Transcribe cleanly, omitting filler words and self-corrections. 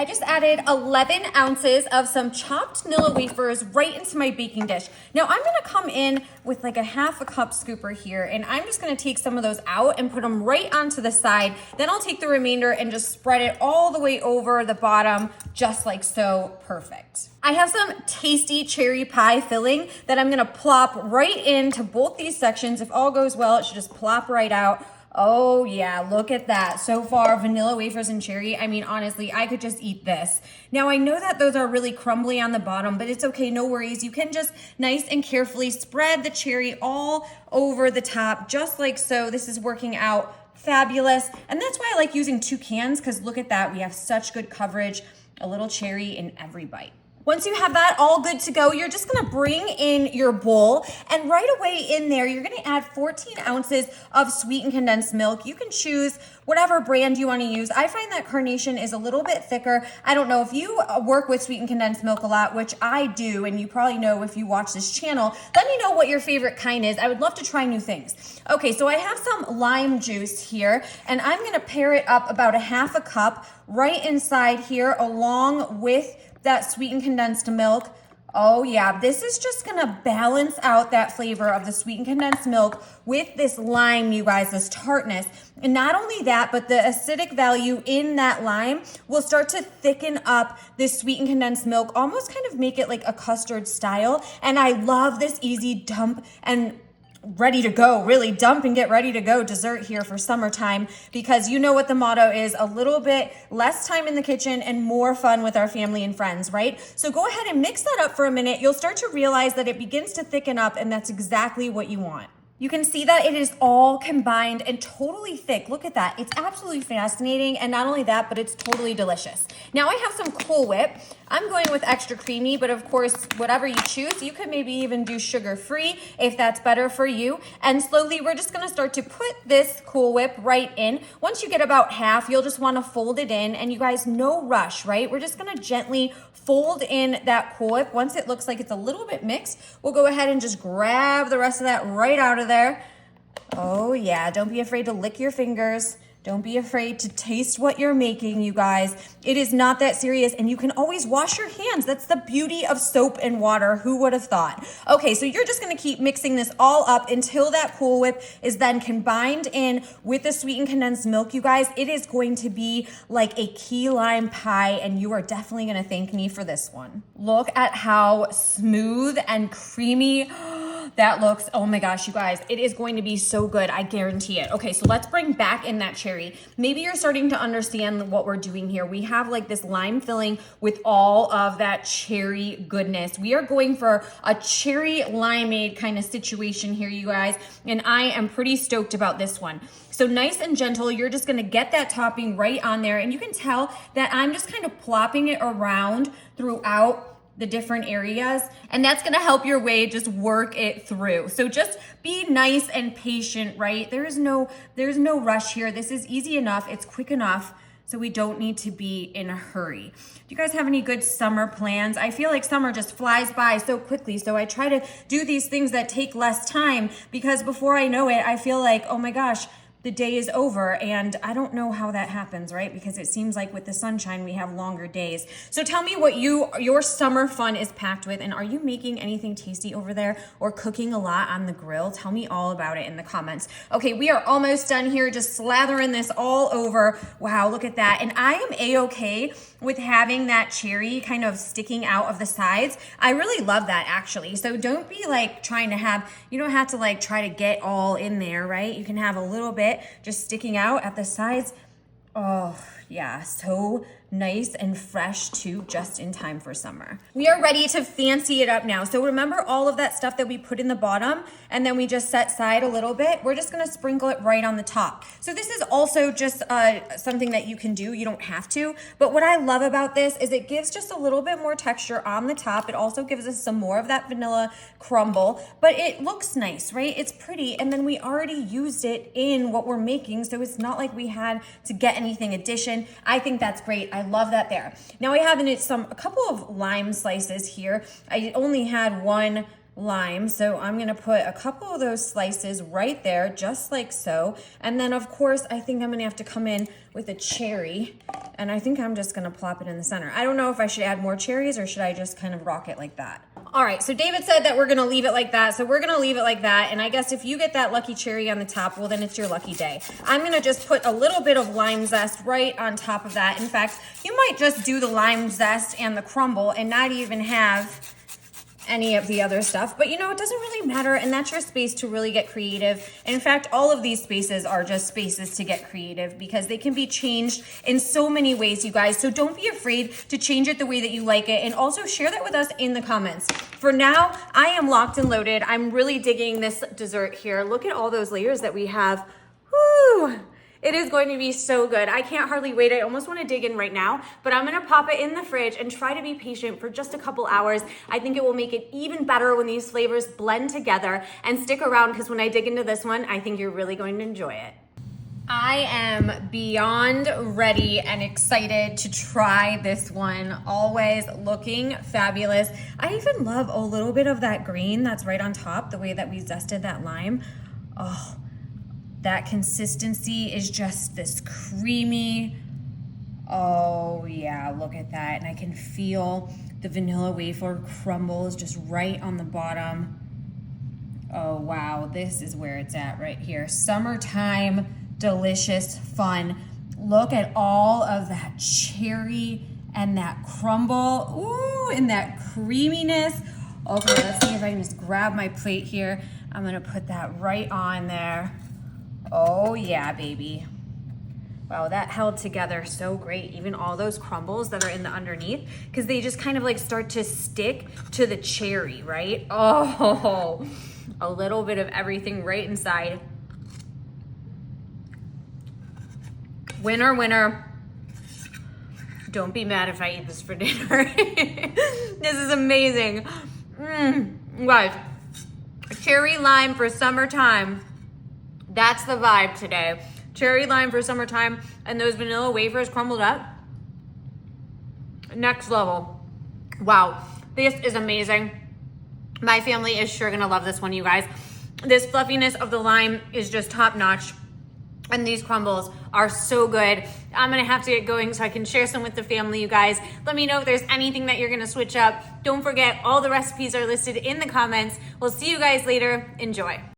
I just added 11 ounces of some chopped Nilla wafers right into my baking dish. Now I'm gonna come in with like a half a cup scooper here, and I'm just gonna take some of those out and put them right onto the side. Then I'll take the remainder and just spread it all the way over the bottom, just like so. Perfect. I have some tasty cherry pie filling that I'm gonna plop right into both these sections. If all goes well, it should just plop right out. Oh yeah, look at that. So far, vanilla wafers and cherry. I mean, honestly, I could just eat this. Now I know that those are really crumbly on the bottom, but it's okay, no worries. You can just nice and carefully spread the cherry all over the top, just like so. This is working out fabulous. And that's why I like using 2 cans, because look at that. We have such good coverage, a little cherry in every bite. Once you have that all good to go, you're just gonna bring in your bowl, and right away in there, you're gonna add 14 ounces of sweetened condensed milk. You can choose whatever brand you wanna use. I find that Carnation is a little bit thicker. I don't know if you work with sweetened condensed milk a lot, which I do, and you probably know if you watch this channel. Let me know what your favorite kind is. I would love to try new things. Okay, so I have some lime juice here, and I'm gonna pair it up about a half a cup right inside here along with that sweetened condensed milk. Oh yeah, this is just gonna balance out that flavor of the sweetened condensed milk with this lime, you guys, this tartness. And not only that, but the acidic value in that lime will start to thicken up this sweetened condensed milk, almost kind of make it like a custard style. And I love this easy dump and ready to go, really dump and get ready to go dessert here for summertime, because you know what the motto is: a little bit less time in the kitchen and more fun with our family and friends, right? So go ahead and mix that up for a minute. You'll start to realize that it begins to thicken up, and that's exactly what you want. You can see that it is all combined and totally thick. Look at that. It's absolutely fascinating. And not only that, but it's totally delicious. Now I have some Cool Whip. I'm going with extra creamy, but of course, whatever you choose, you could maybe even do sugar-free if that's better for you. And slowly, we're just gonna start to put this Cool Whip right in. Once you get about half, you'll just wanna fold it in, and you guys, no rush, right? We're just gonna gently fold in that Cool Whip. Once it looks like it's a little bit mixed, we'll go ahead and just grab the rest of that right out of there. Oh yeah, don't be afraid to lick your fingers. Don't be afraid to taste what you're making, you guys. It is not that serious, and you can always wash your hands. That's the beauty of soap and water. Who would have thought? Okay, so you're just gonna keep mixing this all up until that Cool Whip is then combined in with the sweetened condensed milk, you guys. It is going to be like a key lime pie, and you are definitely gonna thank me for this one. Look at how smooth and creamy that looks. Oh my gosh, you guys, it is going to be so good. I guarantee it. Okay, so let's bring back in that cherry. Maybe you're starting to understand what we're doing here. We have like this lime filling with all of that cherry goodness. We are going for a cherry limeade kind of situation here, you guys, and I am pretty stoked about this one. So nice and gentle, you're just gonna get that topping right on there, and you can tell that I'm just kind of plopping it around throughout the different areas, and that's gonna help your way just work it through. So just be nice and patient, right? There's no rush here. This is easy enough, it's quick enough, so we don't need to be in a hurry. Do you guys have any good summer plans? I feel like summer just flies by so quickly, so I try to do these things that take less time, because before I know it, I feel like, oh my gosh, the day is over, and I don't know how that happens, right? Because it seems like with the sunshine, we have longer days. So tell me what your summer fun is packed with, and are you making anything tasty over there or cooking a lot on the grill? Tell me all about it in the comments. Okay, we are almost done here, just slathering this all over. Wow, look at that. And I am a-okay with having that cherry kind of sticking out of the sides. I really love that, actually. So don't be like trying to have, you don't have to like try to get all in there, right? You can have a little bit just sticking out at the sides. Oh yeah, so nice and fresh too, just in time for summer. We are ready to fancy it up now. So remember all of that stuff that we put in the bottom and then we just set aside a little bit? We're just gonna sprinkle it right on the top. So this is also just something that you can do. You don't have to, but what I love about this is it gives just a little bit more texture on the top. It also gives us some more of that vanilla crumble, but it looks nice, right? It's pretty, and then we already used it in what we're making, so it's not like we had to get anything addition. I think that's great. I love that there. Now I have in it a couple of lime slices here. I only had one lime, so I'm gonna put a couple of those slices right there, just like so. And then of course, I think I'm gonna have to come in with a cherry And I think I'm just gonna plop it in the center. I don't know if I should add more cherries or should I just kind of rock it like that. All right, so David said that we're gonna leave it like that, so we're gonna leave it like that, and I guess if you get that lucky cherry on the top, well then it's your lucky day. I'm gonna just put a little bit of lime zest right on top of that. In fact, you might just do the lime zest and the crumble and not even have any of the other stuff, but you know, it doesn't really matter, and that's your space to really get creative. In fact, all of these spaces are just spaces to get creative because they can be changed in so many ways, you guys. So don't be afraid to change it the way that you like it, and also share that with us in the comments. For now, I am locked and loaded. I'm really digging this dessert here. Look at all those layers that we have. Woo! It is going to be so good. I can't hardly wait. I almost want to dig in right now, but I'm gonna pop it in the fridge and try to be patient for just a couple hours. I think it will make it even better when these flavors blend together. And stick around because when I dig into this one, I think you're really going to enjoy it. I am beyond ready and excited to try this one. Always looking fabulous. I even love a little bit of that green that's right on top, the way that we zested that lime. Oh, that consistency is just this creamy, oh yeah, look at that. And I can feel the vanilla wafer crumbles just right on the bottom. Oh wow, this is where it's at right here. Summertime, delicious, fun. Look at all of that cherry and that crumble, ooh, and that creaminess. Okay, let's see if I can just grab my plate here. I'm gonna put that right on there. Oh yeah, baby. Wow, that held together so great. Even all those crumbles that are in the underneath, because they just kind of like start to stick to the cherry, right? Oh, a little bit of everything right inside. Winner, winner. Don't be mad if I eat this for dinner. This is amazing. Guys, cherry lime for summertime. That's the vibe today. Cherry lime for summertime and those vanilla wafers crumbled up. Next level. Wow, this is amazing. My family is sure gonna love this one, you guys. This fluffiness of the lime is just top notch. And these crumbles are so good. I'm gonna have to get going so I can share some with the family, you guys. Let me know if there's anything that you're gonna switch up. Don't forget, all the recipes are listed in the comments. We'll see you guys later. Enjoy.